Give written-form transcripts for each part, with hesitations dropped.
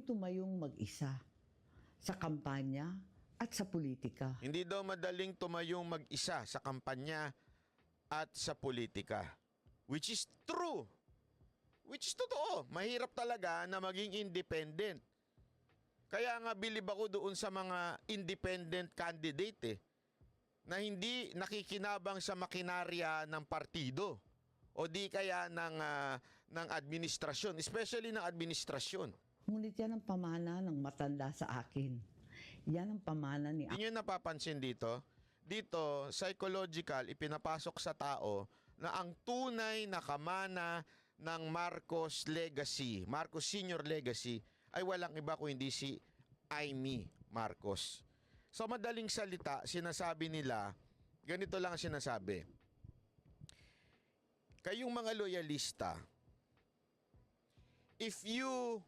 madaling tumayong mag-isa sa kampanya at sa politika. Hindi daw madaling tumayong mag-isa sa kampanya at sa politika. Which is true. Which is totoo. Mahirap talaga na maging independent. Kaya nga bilib ako doon sa mga independent candidate na hindi nakikinabang sa makinarya ng partido o di kaya ng administrasyon, especially ng administrasyon. Ngunit yan ang pamana ng matanda sa akin. Yan ang pamana ni Hindi nyo napapansin dito? Dito, psychological, ipinapasok sa tao na ang tunay na kamana ng Marcos legacy, Marcos Sr. legacy, ay walang iba kung hindi si Amy Marcos. So madaling salita, sinasabi nila, ganito lang ang sinasabi. Kayong mga loyalista, if you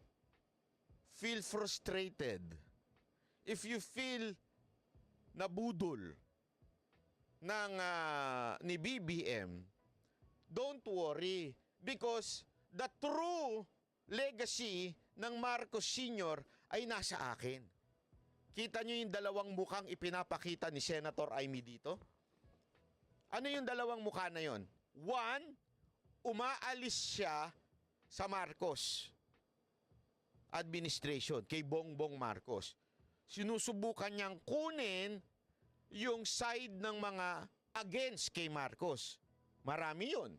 feel frustrated, if you feel nabudol ni BBM, don't worry because the true legacy ng Marcos Sr. ay nasa akin. Kita nyo yung dalawang mukhang ipinapakita ni Senator Amy dito? Ano yung dalawang mukha na yon? One, umaalis siya sa Marcos administration, kay Bongbong Marcos. Sinusubukan niyang kunin yung side ng mga against kay Marcos. Marami yun.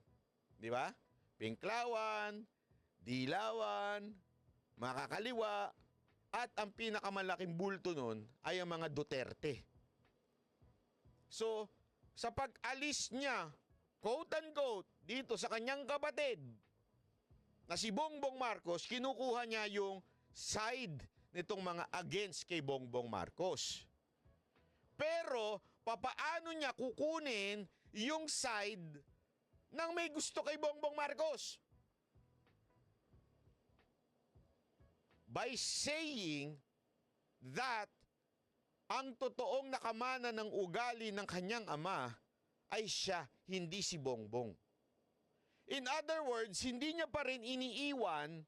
Di ba? Pinklawan, Dilawan, makakaliwa, at ang pinakamalaking bulto nun ay ang mga Duterte. So, sa pag-alis niya, quote-unquote, dito sa kanyang kapatid, na si Bongbong Marcos, kinukuha niya yung side nitong mga against kay Bongbong Marcos. Pero, papaano niya kukunin yung side ng may gusto kay Bongbong Marcos? By saying that ang totoong nakamana ng ugali ng kanyang ama ay siya, hindi si Bongbong. In other words, hindi niya pa rin iniiwan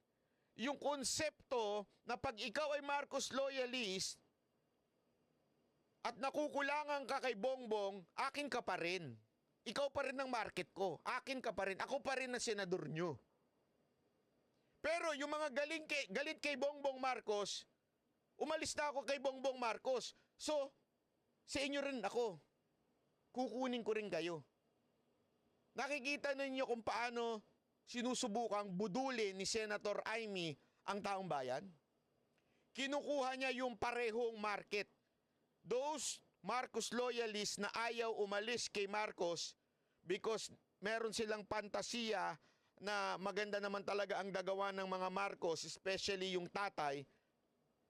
yung konsepto na pag ikaw ay Marcos loyalist at nakukulangan ka kay Bongbong, akin ka pa rin. Ikaw pa rin ang market ko. Akin ka pa rin. Ako pa rin ang senador nyo. Pero yung mga galit kay Bongbong Marcos, umalis na ako kay Bongbong Marcos. So, sa inyo rin ako. Kukunin ko rin kayo. Nakikita ninyo kung paano sinusubukang budulin ni Senator Amy ang taong bayan? Kinukuha niya yung parehong market. Those Marcos loyalists na ayaw umalis kay Marcos because meron silang pantasiya na maganda naman talaga ang dagawa ng mga Marcos, especially yung tatay,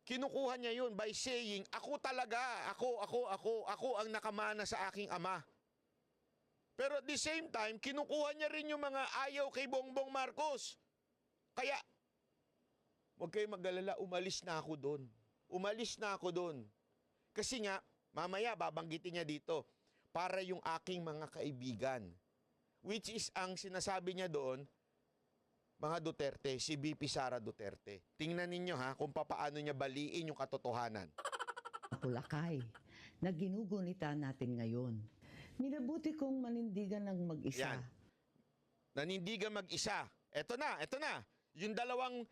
kinukuha niya yun by saying, ako talaga, ako ang nakamana sa aking ama. Pero at the same time, kinukuha niya rin yung mga ayaw kay Bongbong Marcos. Kaya, huwag kayo mag-alala, umalis na ako doon. Umalis na ako doon. Kasi nga, mamaya babanggitin niya dito, para yung aking mga kaibigan. Which is ang sinasabi niya doon, mga Duterte, si VP Sara Duterte. Tingnan ninyo ha, kung paano niya baliin yung katotohanan. Pulakay na ginugunita natin ngayon. Minabuti kong manindigan ng mag-isa. Yan. Nanindigan mag-isa. Eto na. Yung dalawang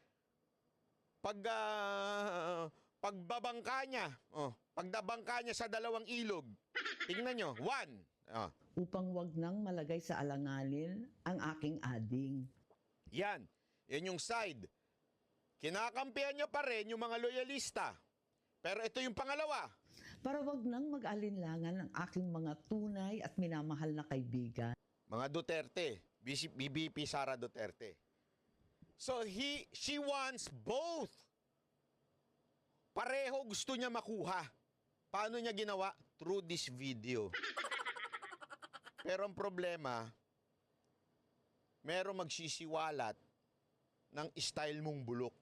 pagbabangka niya. Pagdabangka niya sa dalawang ilog. Tingnan nyo. One. Upang wag nang malagay sa alanganin ang aking ading. Yan. Yan yung side. Kinakampihan niya pa rin yung mga loyalista. Pero ito yung pangalawa. Para wag nang mag-alinlangan ang aking mga tunay at minamahal na kaibigan. Mga Duterte. BBP Sara Duterte. So she wants both. Pareho gusto niya makuha. Paano niya ginawa? Through this video. Pero ang problema, merong magsisiwalat ng style mong bulok.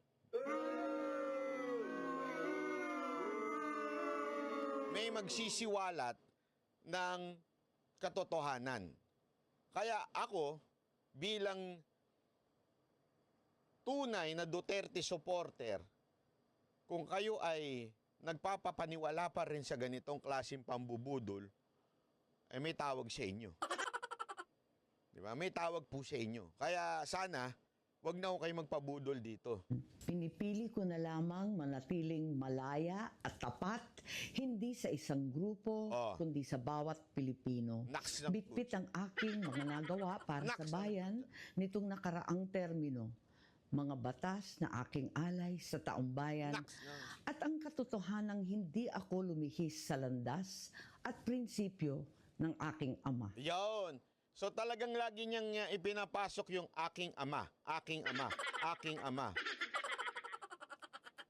May magsisiwalat ng katotohanan. Kaya ako, bilang tunay na Duterte supporter, kung kayo ay nagpapapaniwala pa rin sa ganitong klaseng pambubudol, ay may tawag sa inyo. Di ba? May tawag po sa inyo. Kaya sana, wag na ho kayo magpabudol dito. Pinipili ko na lamang manatiling malaya at tapat, hindi sa isang grupo, Oh. kundi sa bawat Pilipino. Naks na po. Bitbit ang aking mga nagawa para sa Naks. bayan nitong nakaraang termino. Mga batas na aking alay sa taong bayan Naks na. at ang katotohanang hindi ako lumihis sa landas at prinsipyo ng aking ama. Yon. So talagang lagi niyang ipinapasok yung aking ama, aking ama, aking ama.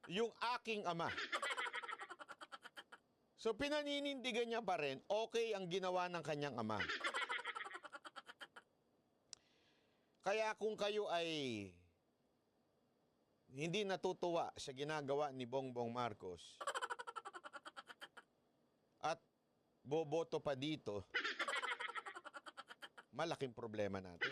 Yung aking ama. So pinaninindigan niya pa rin, okay ang ginawa ng kanyang ama. Kaya kung kayo ay hindi natutuwa sa ginagawa ni Bongbong Marcos at boboto pa dito, malaking problema natin.